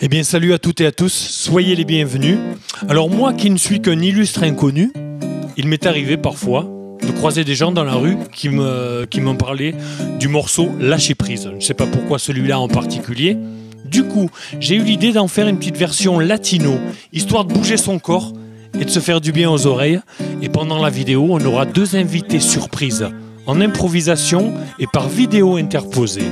Eh bien, salut à toutes et à tous, soyez les bienvenus. Alors moi qui ne suis qu'un illustre inconnu, il m'est arrivé parfois de croiser des gens dans la rue qui m'ont parlé du morceau Lâcher prise. Je ne sais pas pourquoi celui-là en particulier. Du coup, j'ai eu l'idée d'en faire une petite version latino, histoire de bouger son corps et de se faire du bien aux oreilles. Et pendant la vidéo, on aura deux invités surprises, en improvisation et par vidéo interposée.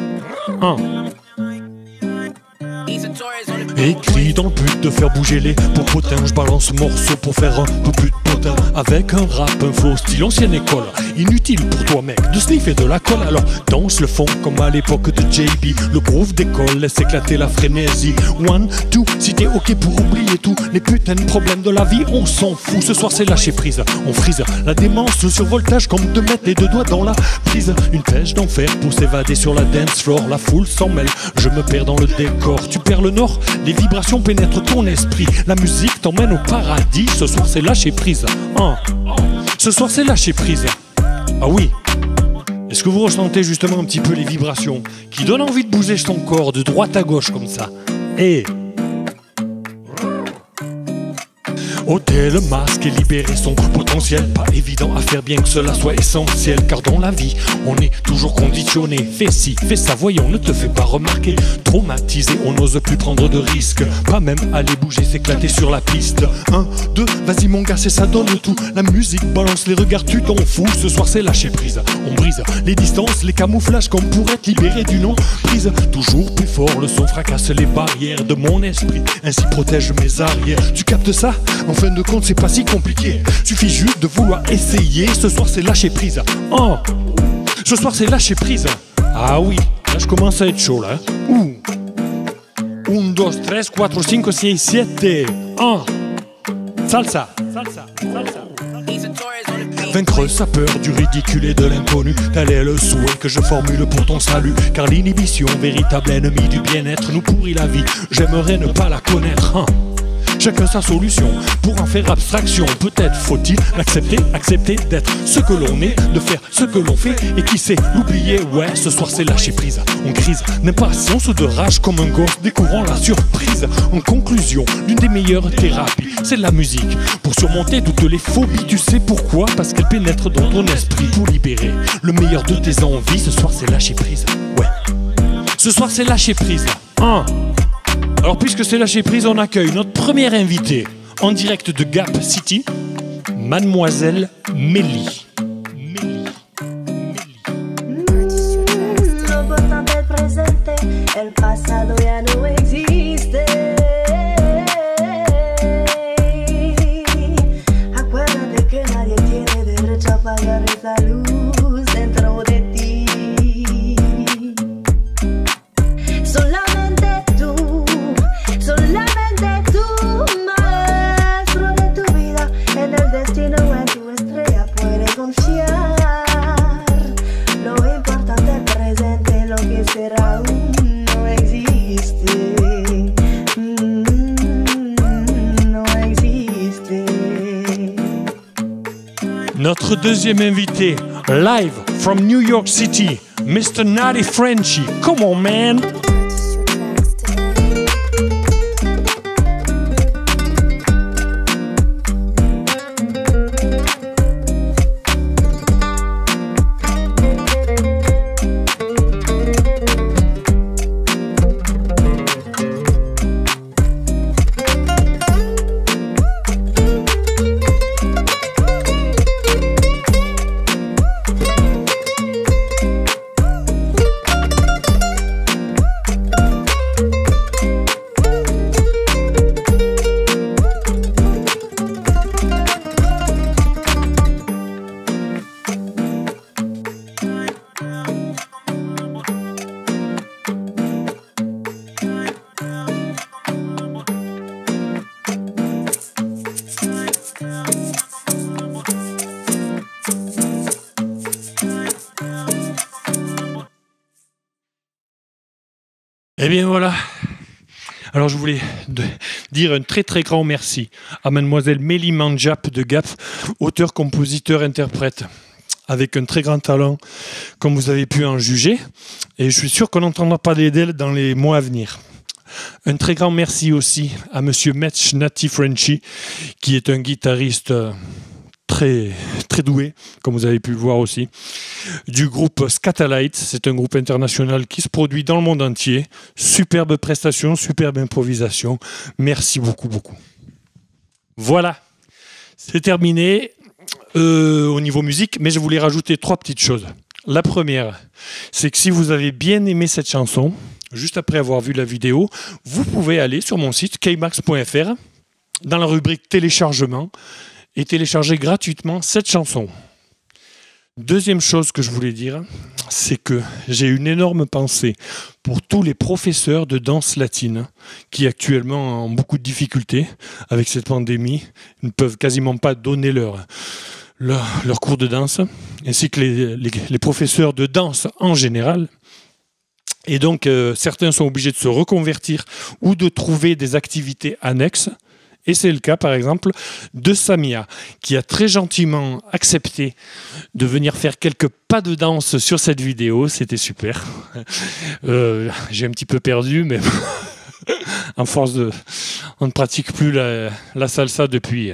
Écrit dans le but de faire bouger les popotins, je balance ce morceau pour faire un peu plus de potin. Avec un rap, un flow style ancienne école. Inutile pour toi mec de sniffer de la colle. Alors danse le fond comme à l'époque de JB. Le groove décolle, laisse éclater la frénésie. One, two, si t'es ok pour oublier tout. Les putains de problèmes de la vie, on s'en fout. Ce soir c'est lâcher prise, on frise la démence, le survoltage comme de mettre les deux doigts dans la prise. Une pêche d'enfer pour s'évader sur la dance floor. La foule s'en mêle, je me perds dans le décor. Tu perds le nord, les vibrations pénètrent ton esprit. La musique t'emmène au paradis. Ce soir c'est lâcher prise. Ce soir c'est lâcher prise. Ah oui. Est-ce que vous ressentez justement un petit peu les vibrations qui donnent envie de bouger son corps de droite à gauche comme ça? Et ôter le masque et libérer son potentiel. Pas évident à faire bien que cela soit essentiel. Car dans la vie, on est toujours conditionné. Fais ci, fais ça, voyons, ne te fais pas remarquer. Traumatisé, on n'ose plus prendre de risques. Pas même aller bouger, s'éclater sur la piste. 1, 2, vas-y mon gars, c'est ça donne tout. La musique balance les regards, tu t'en fous. Ce soir c'est lâcher prise. On brise les distances, les camouflages comme pour être libéré du nom. Prise, toujours plus fort, le son fracasse les barrières de mon esprit. Ainsi protège mes arrières. Tu captes ça? En fin de compte, c'est pas si compliqué. Suffit juste de vouloir essayer. Ce soir, c'est lâcher prise. Ce soir, c'est lâcher prise. Ah oui, là, je commence à être chaud, là. 1, 2, 3, 4, 5, 6, 7. Salsa. Vaincre sa peur du ridicule et de l'inconnu. Tel est le souhait que je formule pour ton salut. Car l'inhibition, véritable ennemi du bien-être, nous pourrit la vie. J'aimerais ne pas la connaître. Chacun sa solution pour en faire abstraction. Peut-être faut-il accepter d'être ce que l'on est, de faire ce que l'on fait, et qui sait l'oublier. Ouais, ce soir c'est lâcher prise. On crise d'impatience ou de rage comme un gosse découvrant la surprise. En conclusion, l'une des meilleures thérapies, c'est la musique. Pour surmonter toutes les phobies, tu sais pourquoi? Parce qu'elle pénètre dans ton esprit pour libérer le meilleur de tes envies. Ce soir c'est lâcher prise. Ouais, ce soir c'est lâcher prise. Alors puisque c'est lâcher prise, on accueille notre première invitée en direct de Gap City, Mademoiselle Mélie. El pasado ya no existe. Acuérdate que nadie tiene derecho a apagar esa luz dentro de ti. Solamente tú, maestro de tu vida. En el destino o en tu estrella puedes confiar. Lo importante es presente, lo que será aún no existe. No existe. Notre deuxième invité, live from New York City, Mr. Naughty Frenchy. Come on, man! Eh bien voilà. Alors je voulais dire un très très grand merci à Mademoiselle Mélie Manjap de Gap, auteur, compositeur, interprète. avec un très grand talent, comme vous avez pu en juger. Et je suis sûr qu'on n'entendra pas d'elle dans les mois à venir. Un très grand merci aussi à Monsieur Metch Nati Frenchy, qui est un guitariste très, très doué, comme vous avez pu le voir aussi, du groupe Scatalight. C'est un groupe international qui se produit dans le monde entier. Superbe prestation, superbe improvisation. Merci beaucoup, beaucoup. Voilà, c'est terminé au niveau musique, mais je voulais rajouter 3 petites choses. La première, c'est que si vous avez bien aimé cette chanson, juste après avoir vu la vidéo, vous pouvez aller sur mon site kmax.fr dans la rubrique téléchargement et télécharger gratuitement cette chanson. Deuxième chose que je voulais dire, c'est que j'ai une énorme pensée pour tous les professeurs de danse latine qui actuellement ont beaucoup de difficultés avec cette pandémie, ils ne peuvent quasiment pas donner leur cours de danse, ainsi que les professeurs de danse en général. Et donc, certains sont obligés de se reconvertir ou de trouver des activités annexes. Et c'est le cas, par exemple, de Samia, qui a très gentiment accepté de venir faire quelques pas de danse sur cette vidéo. C'était super. J'ai un petit peu perdu, mais on ne pratique plus la salsa depuis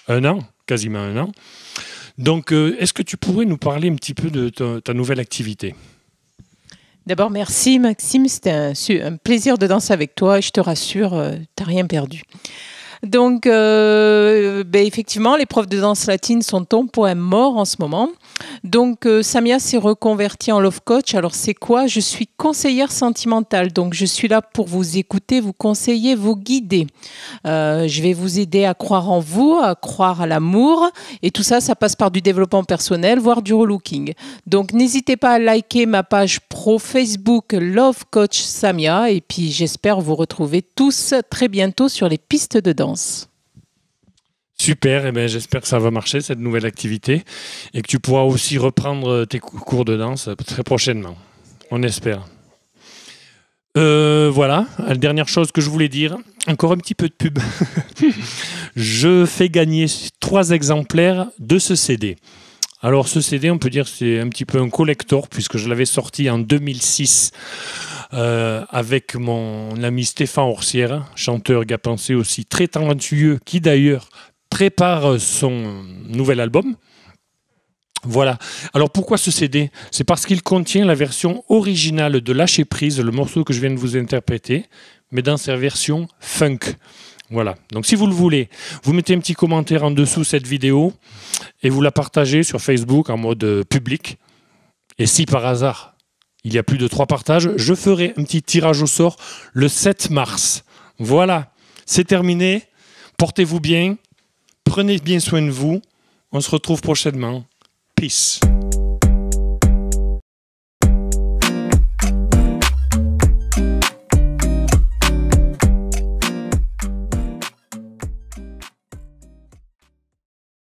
1 an, quasiment 1 an. Donc, est-ce que tu pourrais nous parler un petit peu de ta nouvelle activité ? D'abord, merci Maxime, c'était un plaisir de danser avec toi et je te rassure, tu n'as rien perdu. Donc, effectivement, les profs de danse latine sont au point mort en ce moment. Donc, Samia s'est reconvertie en love coach. Alors, c'est quoi ? Je suis conseillère sentimentale. Donc, je suis là pour vous écouter, vous conseiller, vous guider. Je vais vous aider à croire en vous, à croire à l'amour. Et tout ça, ça passe par du développement personnel, voire du relooking. Donc, n'hésitez pas à liker ma page pro Facebook Love Coach Samia. Et puis, j'espère vous retrouver tous très bientôt sur les pistes de danse. Super, et j'espère que ça va marcher, cette nouvelle activité, et que tu pourras aussi reprendre tes cours de danse très prochainement. On espère. Voilà, la dernière chose que je voulais dire, encore un petit peu de pub. Je fais gagner 3 exemplaires de ce CD. Alors ce CD, on peut dire que c'est un petit peu un collector, puisque je l'avais sorti en 2006 avec mon ami Stéphane Orsière, chanteur gapençais aussi très talentueux, qui d'ailleurs prépare son nouvel album. Voilà. Alors pourquoi ce CD ? C'est parce qu'il contient la version originale de Lâcher Prise, le morceau que je viens de vous interpréter, mais dans sa version funk. Voilà. Donc si vous le voulez, vous mettez un petit commentaire en dessous cette vidéo et vous la partagez sur Facebook en mode public. Et si par hasard, il y a plus de 3 partages, je ferai un petit tirage au sort le 7 mars. Voilà, c'est terminé. Portez-vous bien. Prenez bien soin de vous. On se retrouve prochainement. Peace.